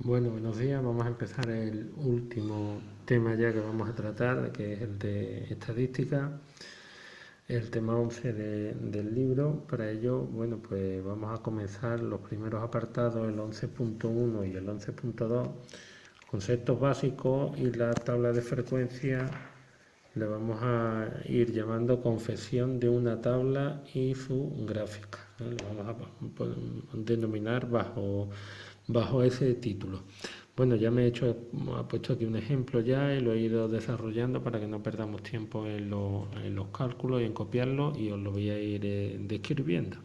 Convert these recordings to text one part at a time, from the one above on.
Bueno, buenos días. Vamos a empezar el último tema ya que vamos a tratar, que es el de estadística, el tema 11 del libro. Para ello, bueno, pues vamos a comenzar los primeros apartados, el 11.1 y el 11.2, conceptos básicos, y la tabla de frecuencia le vamos a ir llamando confección de una tabla y su gráfica. Lo vamos a denominar bajo ese título. Bueno, ya me he puesto aquí un ejemplo ya y lo he ido desarrollando para que no perdamos tiempo en los cálculos y en copiarlo, y os lo voy a ir describiendo.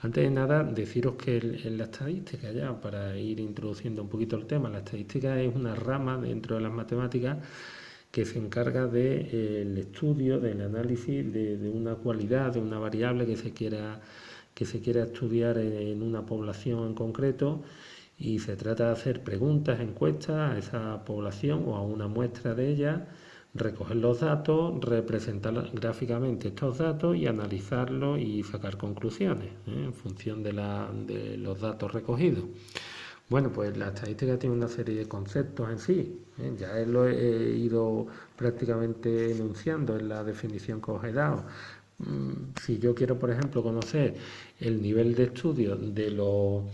Antes de nada, deciros que en la estadística, ya para ir introduciendo un poquito el tema, la estadística es una rama dentro de las matemáticas que se encarga del estudio, del análisis de una cualidad, de una variable que se quiera estudiar en una población en concreto, y se trata de hacer preguntas, encuestas a esa población o a una muestra de ella, recoger los datos, representar gráficamente estos datos y analizarlos y sacar conclusiones en función de los datos recogidos. Bueno, pues la estadística tiene una serie de conceptos en sí, ya lo he ido prácticamente enunciando en la definición que os he dado. Si yo quiero, por ejemplo, conocer el nivel de estudio de los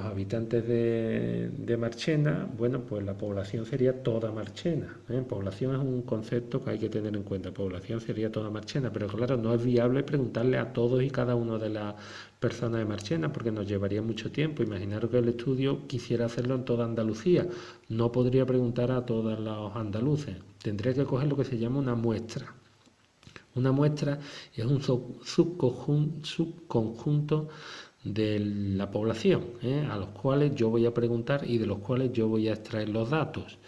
habitantes de Marchena, bueno, pues la población sería toda Marchena. Población es un concepto que hay que tener en cuenta. Población sería toda Marchena, pero claro, no es viable preguntarle a todos y cada uno de las personas de Marchena, porque nos llevaría mucho tiempo. Imaginaros que el estudio quisiera hacerlo en toda Andalucía. No podría preguntar a todos los andaluces. Tendría que coger lo que se llama una muestra. Una muestra es un subconjunto de la población, a los cuales yo voy a preguntar y de los cuales yo voy a extraer los datos.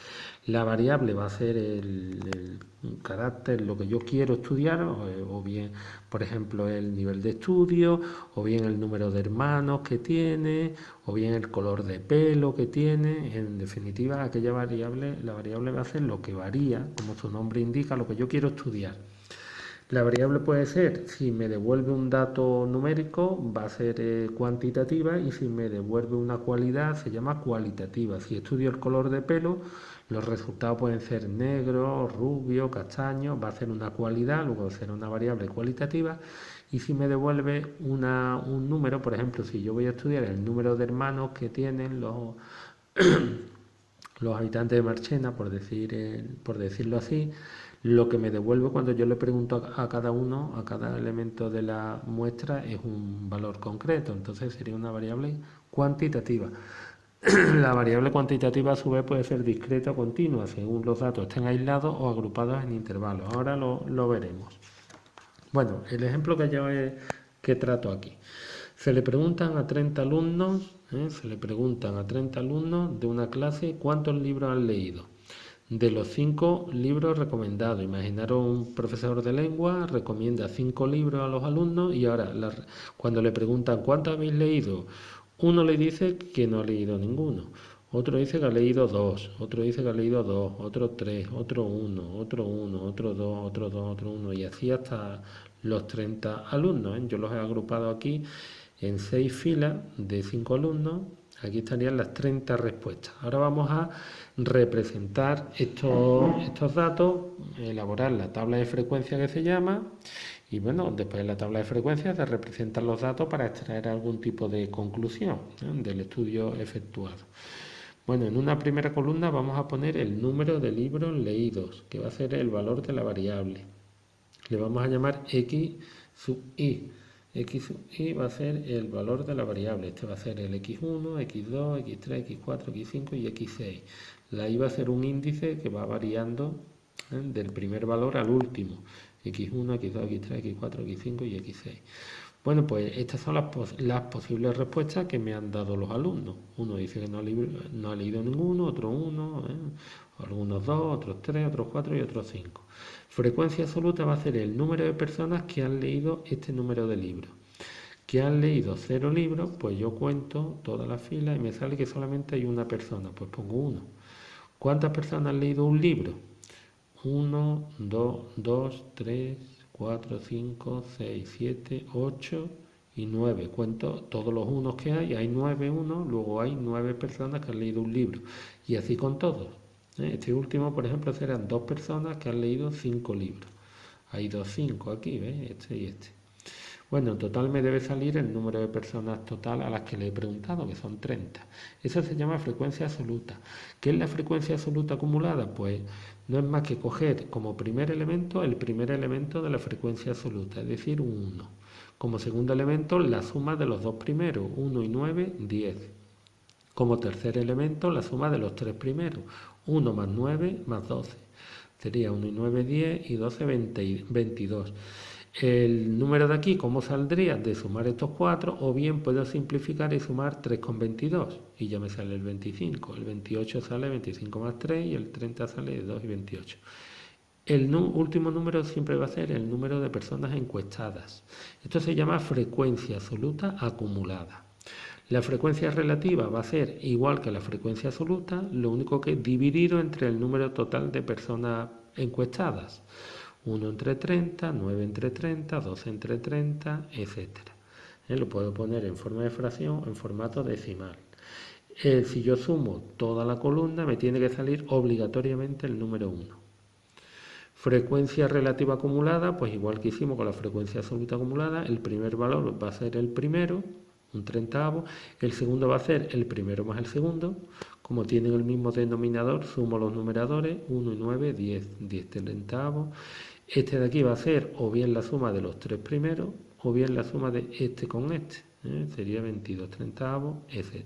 La variable va a ser el carácter, lo que yo quiero estudiar, o bien, por ejemplo, el nivel de estudio, o bien el número de hermanos que tiene, o bien el color de pelo que tiene. En definitiva, aquella variable, la variable va a ser lo que varía, como su nombre indica, lo que yo quiero estudiar. La variable puede ser, si me devuelve un dato numérico, va a ser cuantitativa, y si me devuelve una cualidad, se llama cualitativa. Si estudio el color de pelo, los resultados pueden ser negro, rubio, castaño, va a ser una cualidad, luego será una variable cualitativa. Y si me devuelve un número, por ejemplo, si yo voy a estudiar el número de hermanos que tienen los habitantes de Marchena, por decirlo así, lo que me devuelve cuando yo le pregunto a cada uno, a cada elemento de la muestra, es un valor concreto. Entonces sería una variable cuantitativa. La variable cuantitativa, a su vez, puede ser discreta o continua, según los datos estén aislados o agrupados en intervalos. Ahora lo veremos. Bueno, el ejemplo que trato aquí. Se le preguntan a 30 alumnos, de una clase cuántos libros han leído. De los 5 libros recomendados, imaginaros un profesor de lengua recomienda 5 libros a los alumnos, y ahora cuando le preguntan ¿cuántos habéis leído? Uno le dice que no ha leído ninguno, otro dice que ha leído 2, otro dice que ha leído 2, otro 3, otro 1, otro 1, otro 2, otro 2, otro 1, y así hasta los 30 alumnos. Yo los he agrupado aquí en 6 filas de 5 alumnos. Aquí estarían las 30 respuestas. Ahora vamos a representar estos datos, elaborar la tabla de frecuencia que se llama, y bueno, después de la tabla de frecuencia se representan los datos para extraer algún tipo de conclusión del estudio efectuado. Bueno, en una primera columna vamos a poner el número de libros leídos, que va a ser el valor de la variable. Le vamos a llamar x sub i. X sub i va a ser el valor de la variable. Este va a ser el x1, x2, x3, x4, x5 y x6. La i va a ser un índice que va variando del primer valor al último. x1, x2, x3, x4, x5 y x6. Bueno, pues estas son las posibles respuestas que me han dado los alumnos. Uno dice que no ha leído ninguno, otro 1, algunos 2, otros 3, otros 4 y otros 5. Frecuencia absoluta va a ser el número de personas que han leído este número de libros. Que han leído 0 libros, pues yo cuento todas las filas y me sale que solamente hay una persona, pues pongo 1. ¿Cuántas personas han leído un libro? 1, 2, 3, 4, 5, 6, 7, 8 y 9. Cuento todos los unos que hay 9 unos, luego hay 9 personas que han leído un libro. Y así con todos. Este último, por ejemplo, serán 2 personas que han leído 5 libros. Hay 2 5 aquí, ¿ves? Este y este. Bueno, en total me debe salir el número de personas total a las que le he preguntado, que son 30. Eso se llama frecuencia absoluta. ¿Qué es la frecuencia absoluta acumulada? Pues no es más que coger como primer elemento el primer elemento de la frecuencia absoluta, es decir, un 1. Como segundo elemento, la suma de los dos primeros, 1 y 9, 10. Como tercer elemento, la suma de los tres primeros, 1 más 9 más 12. Sería 1 y 9, 10 y 12, 22. El número de aquí, ¿cómo saldría? De sumar estos 4, o bien puedo simplificar y sumar 3 con 22 y ya me sale el 25. El 28 sale 25 más 3 y el 30 sale 2 y 28. El último número siempre va a ser el número de personas encuestadas. Esto se llama frecuencia absoluta acumulada. La frecuencia relativa va a ser igual que la frecuencia absoluta, lo único que dividido entre el número total de personas encuestadas. 1 entre 30, 9 entre 30, 12 entre 30, etc. Lo puedo poner en forma de fracción en formato decimal. Si yo sumo toda la columna, me tiene que salir obligatoriamente el número 1. Frecuencia relativa acumulada, pues igual que hicimos con la frecuencia absoluta acumulada, el primer valor va a ser el primero, un treintavo, el segundo va a ser el primero más el segundo, como tienen el mismo denominador, sumo los numeradores, 1 y 9, 10, 10 treintavos. Este de aquí va a ser o bien la suma de los tres primeros, o bien la suma de este con este, sería 22 treintavos, etc.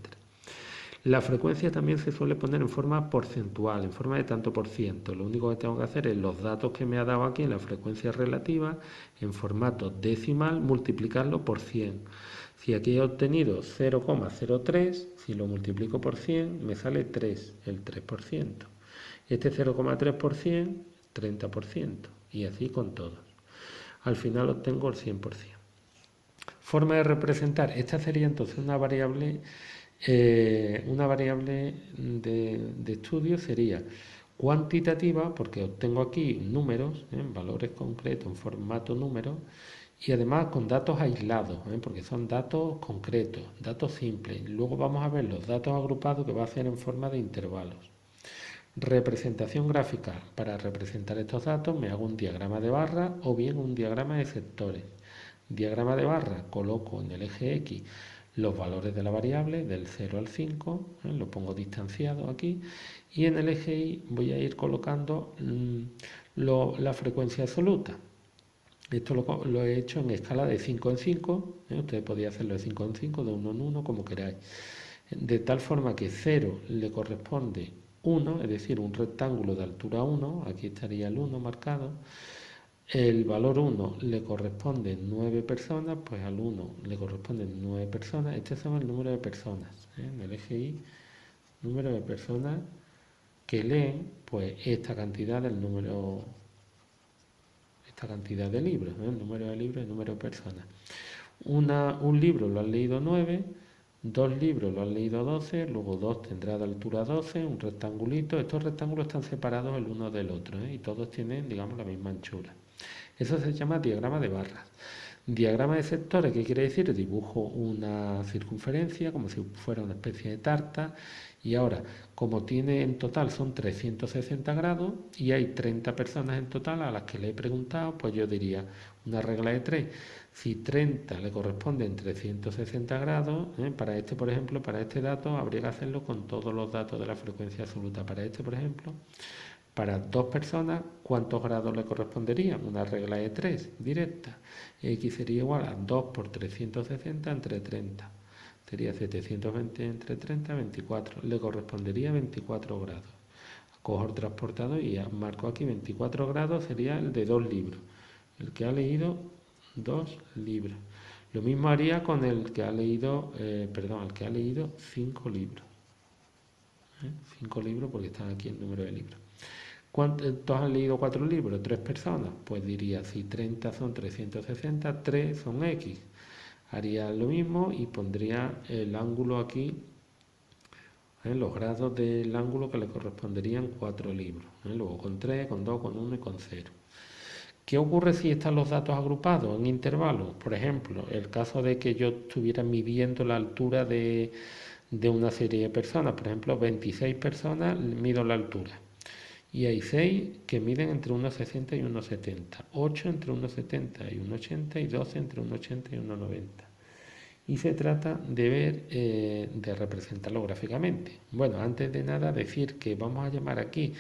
La frecuencia también se suele poner en forma porcentual, en forma de tanto por ciento. Lo único que tengo que hacer es los datos que me ha dado aquí en la frecuencia relativa, en formato decimal, multiplicarlo por 100. Si aquí he obtenido 0,03, si lo multiplico por 100, me sale 3, el 3%. Este 0,3%, 30%. Y así con todos. Al final obtengo el 100%. Forma de representar. Esta sería entonces una variable de estudio sería cuantitativa, porque obtengo aquí números, valores concretos en formato número, y además con datos aislados, porque son datos concretos, datos simples. Luego vamos a ver los datos agrupados, que va a ser en forma de intervalos. Representación gráfica. Para representar estos datos me hago un diagrama de barra o bien un diagrama de sectores. Diagrama de barra, coloco en el eje X los valores de la variable del 0 al 5, lo pongo distanciado aquí, y en el eje Y voy a ir colocando la frecuencia absoluta. Esto lo he hecho en escala de 5 en 5, ustedes podían hacerlo de 5 en 5, de 1 en 1, como queráis. De tal forma que 0 le corresponde 1, es decir, un rectángulo de altura 1, aquí estaría el 1 marcado. El valor 1 le corresponde 9 personas, pues al 1 le corresponden 9 personas. Este es el número de personas, en el eje Y, número de personas que leen pues esta cantidad del número, esta cantidad de libros, el número de libros y el número de personas. Un libro lo han leído 9, 2 libros lo han leído 12, luego 2 tendrá de altura 12, un rectangulito. Estos rectángulos están separados el uno del otro, y todos tienen, digamos, la misma anchura. Eso se llama diagrama de barras. Diagrama de sectores, ¿qué quiere decir? Dibujo una circunferencia como si fuera una especie de tarta, y ahora, como tiene en total son 360 grados y hay 30 personas en total a las que le he preguntado, pues yo diría una regla de 3. Si 30 le corresponden 360 grados, para este, por ejemplo, para este dato habría que hacerlo con todos los datos de la frecuencia absoluta. Para este, por ejemplo, para 2 personas, ¿cuántos grados le corresponderían? Una regla de 3, directa. X sería igual a 2 por 360 entre 30. Sería 720 entre 30, 24. Le correspondería 24 grados. Cojo el transportador y marco aquí 24 grados, sería el de 2 libros. El que ha leído 2 libros. Lo mismo haría con el que ha leído, el que ha leído 5 libros. 5 libros porque están aquí el número de libros. ¿Cuántos han leído 4 libros? 3 personas. Pues diría, si 30 son 360, 3 son X. Haría lo mismo y pondría el ángulo aquí, los grados del ángulo que le corresponderían 4 libros. Luego con 3, con 2, con 1 y con 0. ¿Qué ocurre si están los datos agrupados en intervalos? Por ejemplo, el caso de que yo estuviera midiendo la altura de una serie de personas, por ejemplo, 26 personas mido la altura. Y hay 6 que miden entre 1,60 y 1,70, 8 entre 1,70 y 1,80 y 12 entre 1,80 y 1,90. Y se trata de ver, de representarlo gráficamente. Bueno, antes de nada decir que vamos a llamar aquí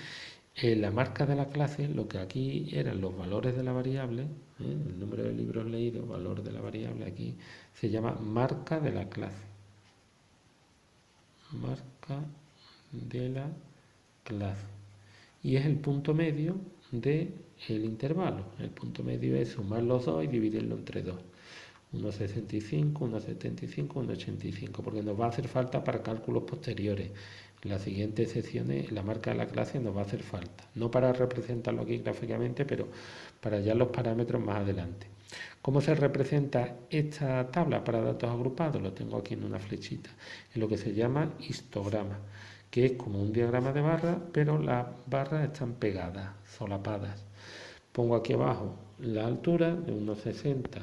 la marca de la clase, lo que aquí eran los valores de la variable, el número de libros leídos, valor de la variable, aquí se llama marca de la clase. Marca de la clase. Y es el punto medio del intervalo. El punto medio es sumar los dos y dividirlo entre 2. 1,65, 1,75, 1,85, porque nos va a hacer falta para cálculos posteriores. En las siguientes secciones la marca de la clase nos va a hacer falta. No para representarlo aquí gráficamente, pero para ya los parámetros más adelante. ¿Cómo se representa esta tabla para datos agrupados? Lo tengo aquí en una flechita, en lo que se llama histograma, que es como un diagrama de barras, pero las barras están pegadas, solapadas. Pongo aquí abajo la altura de 1,60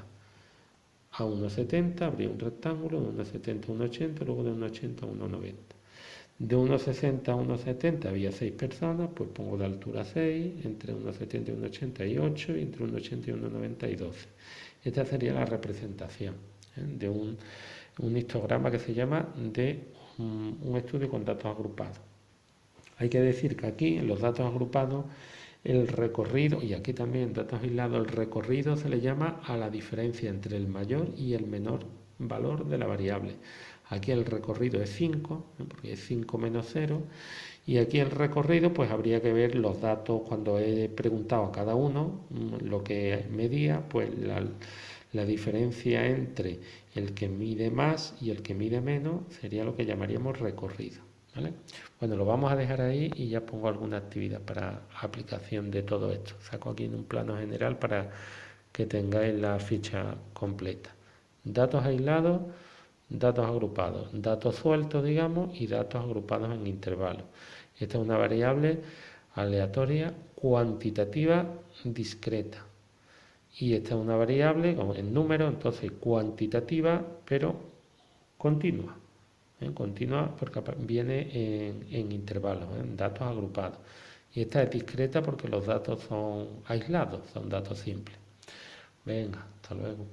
a 1,70, habría un rectángulo, de 1,70 a 1,80, luego de 1,80 a 1,90. De 1,60 a 1,70 había 6 personas, pues pongo de altura 6, entre 1,70 y 1,80 y 8, y entre 1,80 y 1,90 y 12. Esta sería la representación de un histograma que se llama de un estudio con datos agrupados. Hay que decir que aquí en los datos agrupados el recorrido, y aquí también en datos aislados, el recorrido se le llama a la diferencia entre el mayor y el menor valor de la variable. Aquí el recorrido es 5, porque es 5 menos 0, y aquí el recorrido pues habría que ver los datos cuando he preguntado a cada uno lo que medía, pues la diferencia entre el que mide más y el que mide menos sería lo que llamaríamos recorrido. ¿Vale? Bueno, lo vamos a dejar ahí y ya pongo alguna actividad para aplicación de todo esto. Saco aquí en un plano general para que tengáis la ficha completa. Datos aislados, datos agrupados, datos sueltos, digamos, y datos agrupados en intervalos. Esta es una variable aleatoria cuantitativa discreta. Y esta es una variable en número, entonces cuantitativa, pero continua. Continua porque viene en intervalos, en datos agrupados. Y esta es discreta porque los datos son aislados, son datos simples. Venga, hasta luego.